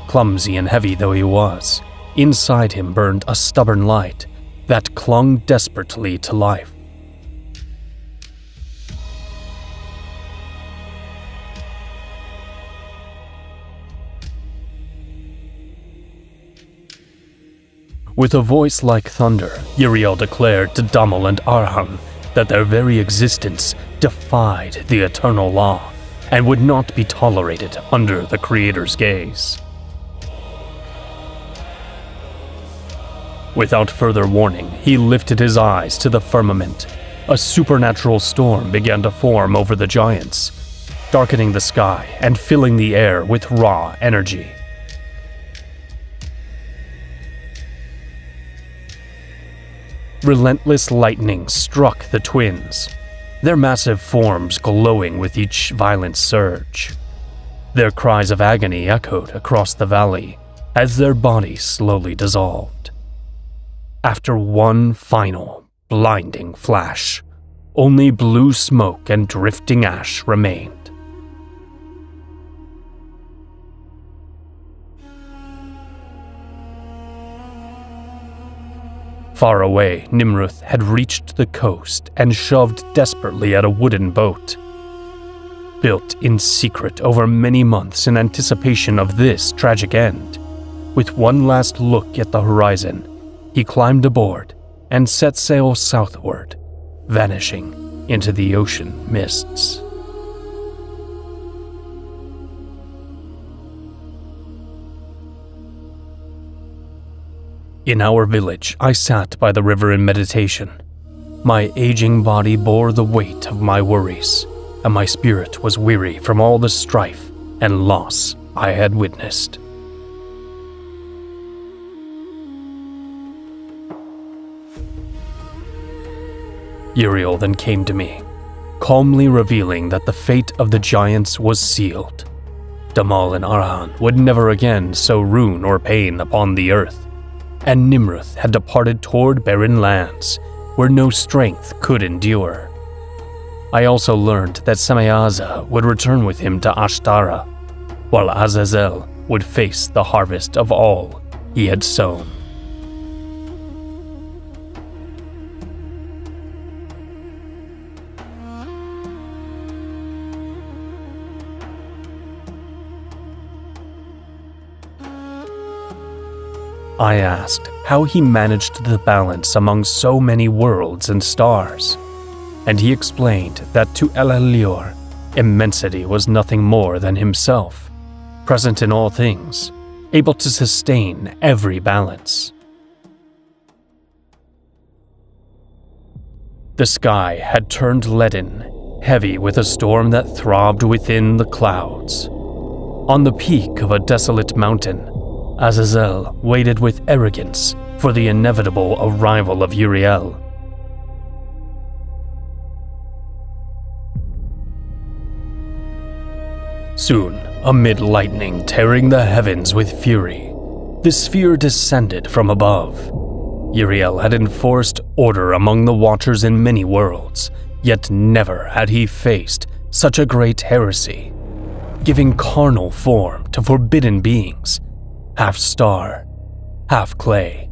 Clumsy and heavy though he was, inside him burned a stubborn light that clung desperately to life. With a voice like thunder, Uriel declared to Damel and Arhan that their very existence defied the eternal law and would not be tolerated under the Creator's gaze. Without further warning, he lifted his eyes to the firmament. A supernatural storm began to form over the giants, darkening the sky and filling the air with raw energy. Relentless lightning struck the twins, their massive forms glowing with each violent surge. Their cries of agony echoed across the valley as their bodies slowly dissolved. After one final, blinding flash, only blue smoke and drifting ash remained. Far away, Nimrod had reached the coast and shoved desperately at a wooden boat. Built in secret over many months in anticipation of this tragic end, with one last look at the horizon, he climbed aboard and set sail southward, vanishing into the ocean mists. In our village, I sat by the river in meditation. My aging body bore the weight of my worries, and my spirit was weary from all the strife and loss I had witnessed. Uriel then came to me, calmly revealing that the fate of the giants was sealed. Damel and Arhan would never again sow ruin or pain upon the earth, and Nimrod had departed toward barren lands where no strength could endure. I also learned that Semyaza would return with him to Ashtara, while Azazel would face the harvest of all he had sown. I asked how he managed the balance among so many worlds and stars, and he explained that to El Elyor, immensity was nothing more than himself, present in all things, able to sustain every balance. The sky had turned leaden, heavy with a storm that throbbed within the clouds. On the peak of a desolate mountain, Azazel waited with arrogance for the inevitable arrival of Uriel. Soon, amid lightning tearing the heavens with fury, the sphere descended from above. Uriel had enforced order among the Watchers in many worlds, yet never had he faced such a great heresy, giving carnal form to forbidden beings, half star, half clay.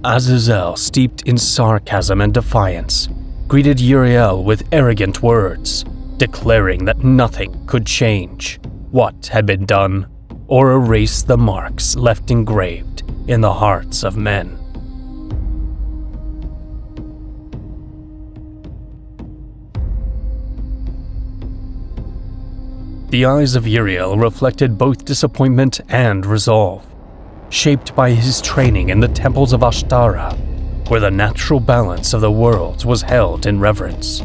Azazel, steeped in sarcasm and defiance, greeted Uriel with arrogant words, declaring that nothing could change what had been done or erase the marks left engraved in the hearts of men. The eyes of Uriel reflected both disappointment and resolve, shaped by his training in the temples of Ashtara, where the natural balance of the worlds was held in reverence.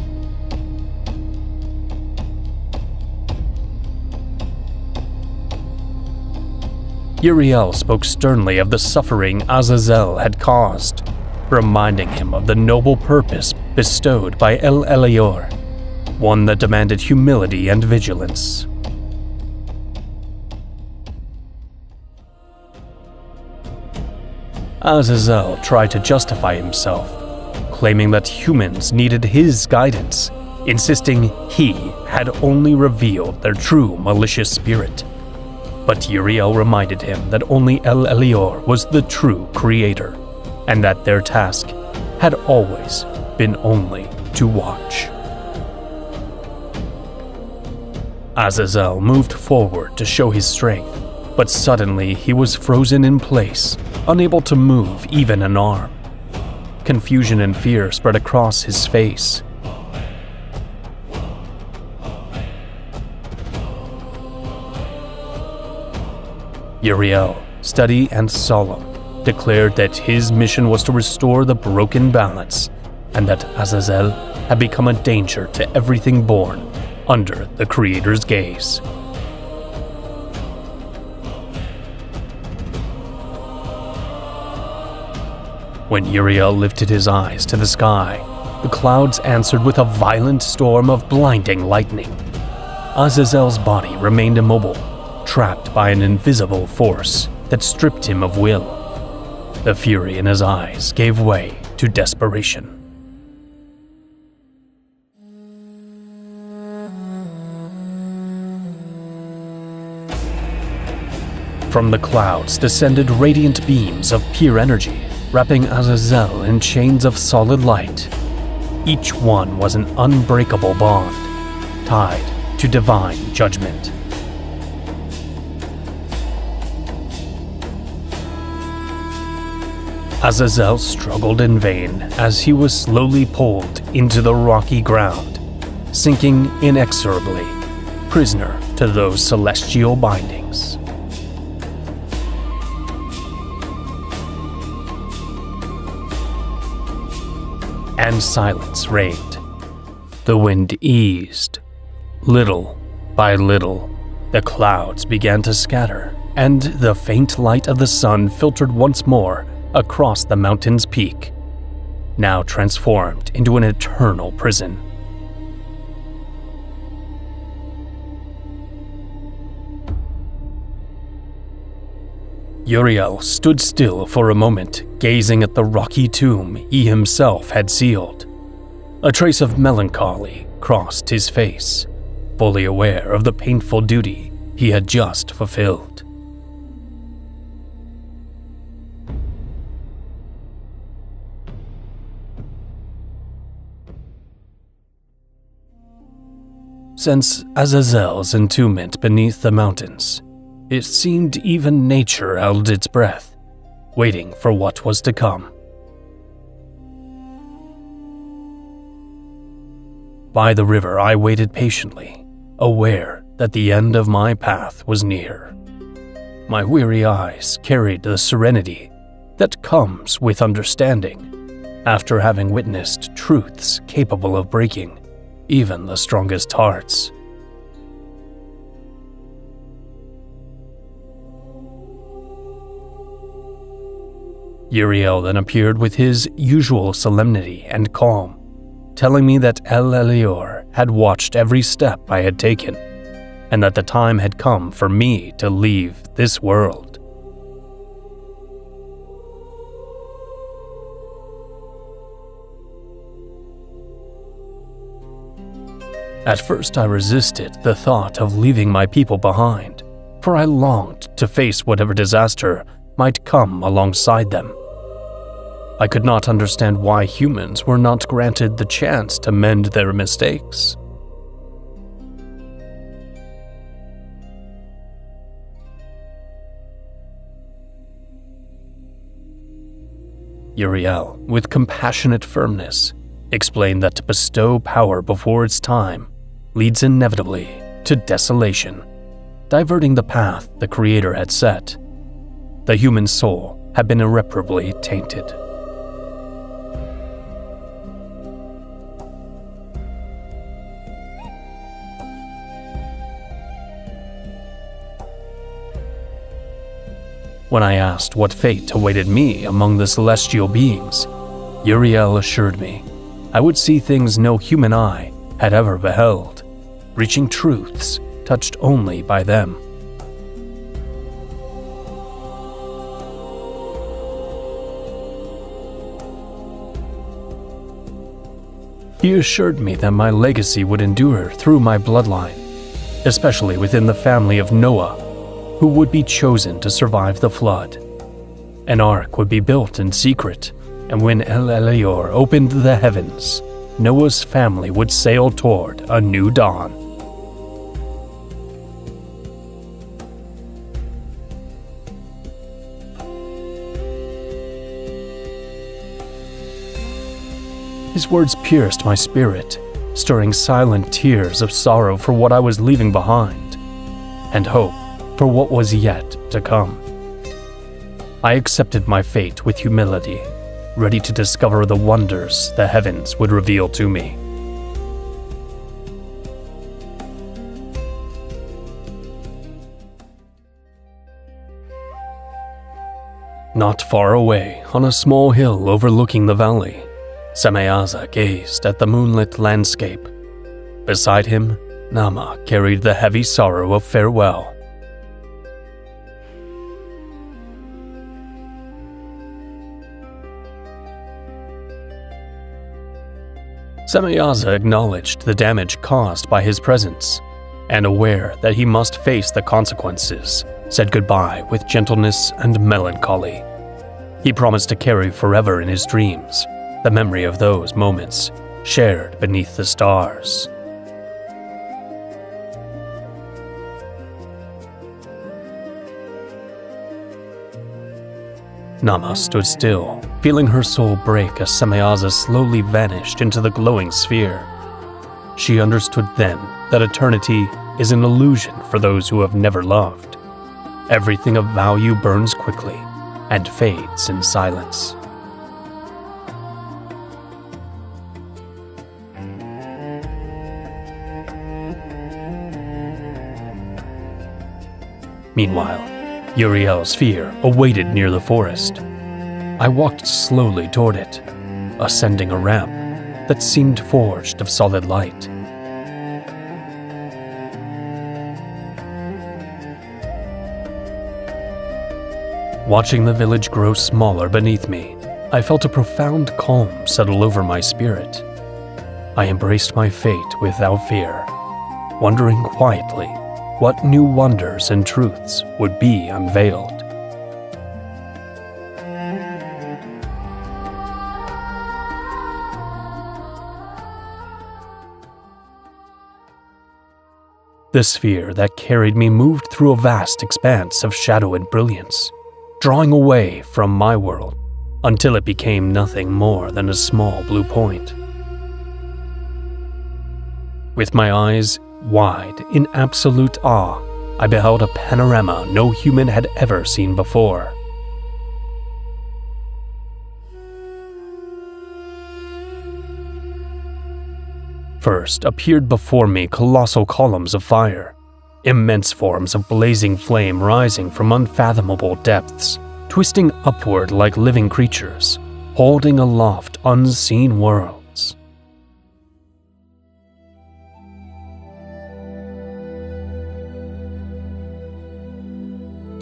Uriel spoke sternly of the suffering Azazel had caused, reminding him of the noble purpose bestowed by El Elyor, one that demanded humility and vigilance. Azazel tried to justify himself, claiming that humans needed his guidance, insisting he had only revealed their true malicious spirit. But Uriel reminded him that only El Elyor was the true creator, and that their task had always been only to watch. Azazel moved forward to show his strength, but suddenly he was frozen in place, unable to move even an arm. Confusion and fear spread across his face. Uriel, steady and solemn, declared that his mission was to restore the broken balance, and that Azazel had become a danger to everything born under the Creator's gaze. When Uriel lifted his eyes to the sky, the clouds answered with a violent storm of blinding lightning. Azazel's body remained immobile, trapped by an invisible force that stripped him of will. The fury in his eyes gave way to desperation. From the clouds descended radiant beams of pure energy, wrapping Azazel in chains of solid light. Each one was an unbreakable bond, tied to divine judgment. Azazel struggled in vain as he was slowly pulled into the rocky ground, sinking inexorably, prisoner to those celestial bindings. And silence reigned. The wind eased. Little by little, the clouds began to scatter, and the faint light of the sun filtered once more across the mountain's peak, now transformed into an eternal prison. Uriel stood still for a moment, gazing at the rocky tomb he himself had sealed. A trace of melancholy crossed his face, fully aware of the painful duty he had just fulfilled. Since Azazel's entombment beneath the mountains, it seemed even nature held its breath, waiting for what was to come. By the river, I waited patiently, aware that the end of my path was near. My weary eyes carried the serenity that comes with understanding, after having witnessed truths capable of breaking even the strongest hearts. Uriel then appeared with his usual solemnity and calm, telling me that El Elyor had watched every step I had taken, and that the time had come for me to leave this world. At first I resisted the thought of leaving my people behind, for I longed to face whatever disaster might come alongside them. I could not understand why humans were not granted the chance to mend their mistakes. Uriel, with compassionate firmness, explained that to bestow power before its time leads inevitably to desolation, diverting the path the Creator had set. The human soul had been irreparably tainted. When I asked what fate awaited me among the celestial beings, Uriel assured me I would see things no human eye had ever beheld, reaching truths touched only by them. He assured me that my legacy would endure through my bloodline, especially within the family of Noah, who would be chosen to survive the flood. An ark would be built in secret, and when El Elyon opened the heavens, Noah's family would sail toward a new dawn. His words pierced my spirit, stirring silent tears of sorrow for what I was leaving behind, and hope for what was yet to come. I accepted my fate with humility, ready to discover the wonders the heavens would reveal to me. Not far away, on a small hill overlooking the valley, Semyaza gazed at the moonlit landscape. Beside him, Nama carried the heavy sorrow of farewell. Semyaza acknowledged the damage caused by his presence, and aware that he must face the consequences, said goodbye with gentleness and melancholy. He promised to carry forever in his dreams the memory of those moments shared beneath the stars. Nama stood still, feeling her soul break as Semyaza slowly vanished into the glowing sphere. She understood then that eternity is an illusion for those who have never loved. Everything of value burns quickly and fades in silence. Meanwhile, Uriel's sphere awaited near the forest. I walked slowly toward it, ascending a ramp that seemed forged of solid light. Watching the village grow smaller beneath me, I felt a profound calm settle over my spirit. I embraced my fate without fear, wondering quietly what new wonders and truths would be unveiled. The sphere that carried me moved through a vast expanse of shadow and brilliance, drawing away from my world until it became nothing more than a small blue point. With my eyes wide in absolute awe, I beheld a panorama no human had ever seen before. First appeared before me colossal columns of fire, immense forms of blazing flame rising from unfathomable depths, twisting upward like living creatures, holding aloft unseen worlds.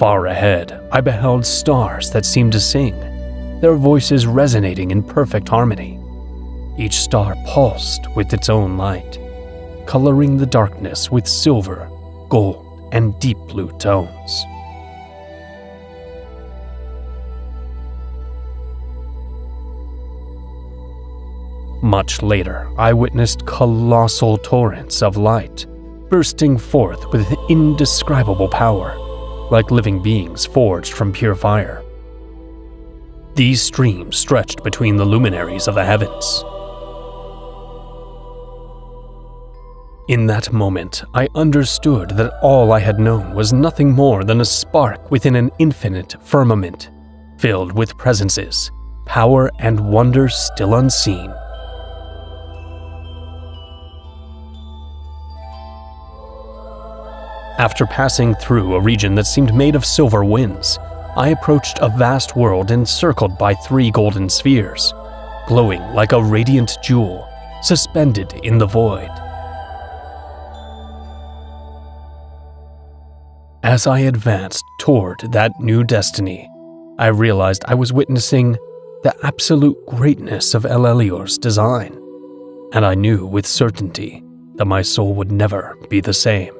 Far ahead, I beheld stars that seemed to sing, their voices resonating in perfect harmony. Each star pulsed with its own light, coloring the darkness with silver, gold, and deep blue tones. Much later, I witnessed colossal torrents of light, bursting forth with indescribable power, like living beings forged from pure fire. These streams stretched between the luminaries of the heavens. In that moment, I understood that all I had known was nothing more than a spark within an infinite firmament, filled with presences, power, and wonders still unseen. After passing through a region that seemed made of silver winds, I approached a vast world encircled by 3 golden spheres, glowing like a radiant jewel suspended in the void. As I advanced toward that new destiny, I realized I was witnessing the absolute greatness of El Elior's design, and I knew with certainty that my soul would never be the same.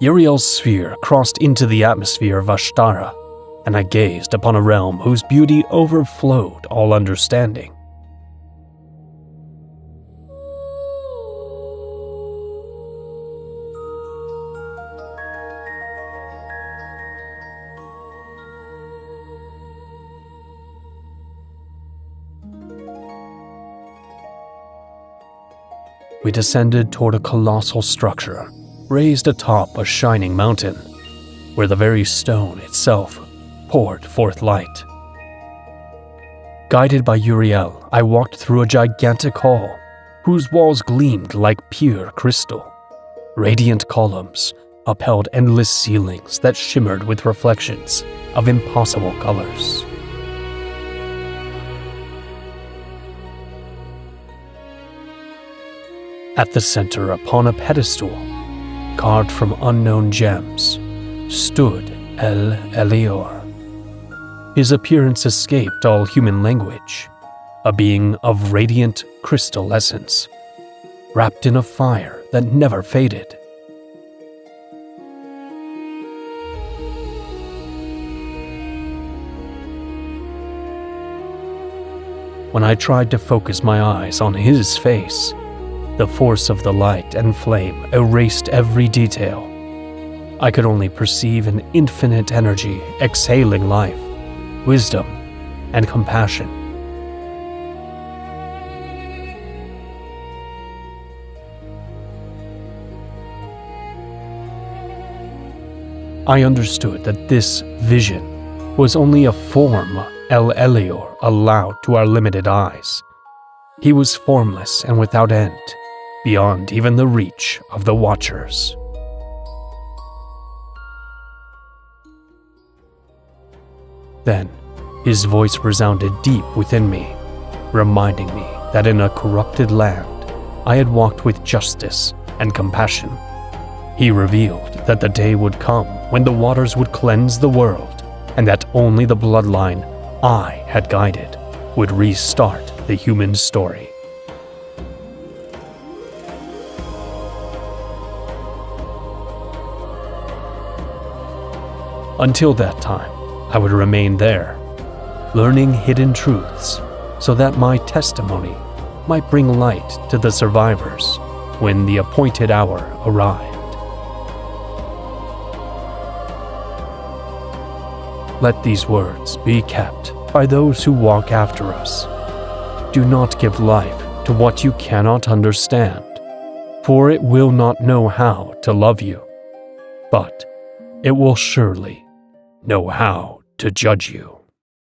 Uriel's sphere crossed into the atmosphere of Ashtara, and I gazed upon a realm whose beauty overflowed all understanding. We descended toward a colossal structure, raised atop a shining mountain, where the very stone itself poured forth light. Guided by Uriel, I walked through a gigantic hall, whose walls gleamed like pure crystal. Radiant columns upheld endless ceilings that shimmered with reflections of impossible colors. At the center, upon a pedestal, carved from unknown gems, stood El Elior. His appearance escaped all human language, a being of radiant crystal essence, wrapped in a fire that never faded. When I tried to focus my eyes on his face, the force of the light and flame erased every detail. I could only perceive an infinite energy exhaling life, wisdom, and compassion. I understood that this vision was only a form El Elior allowed to our limited eyes. He was formless and without end, beyond even the reach of the Watchers. Then, his voice resounded deep within me, reminding me that in a corrupted land, I had walked with justice and compassion. He revealed that the day would come when the waters would cleanse the world, and that only the bloodline I had guided would restart the human story. Until that time, I would remain there, learning hidden truths so that my testimony might bring light to the survivors when the appointed hour arrived. Let these words be kept by those who walk after us. Do not give life to what you cannot understand, for it will not know how to love you, but it will surely know how to judge you.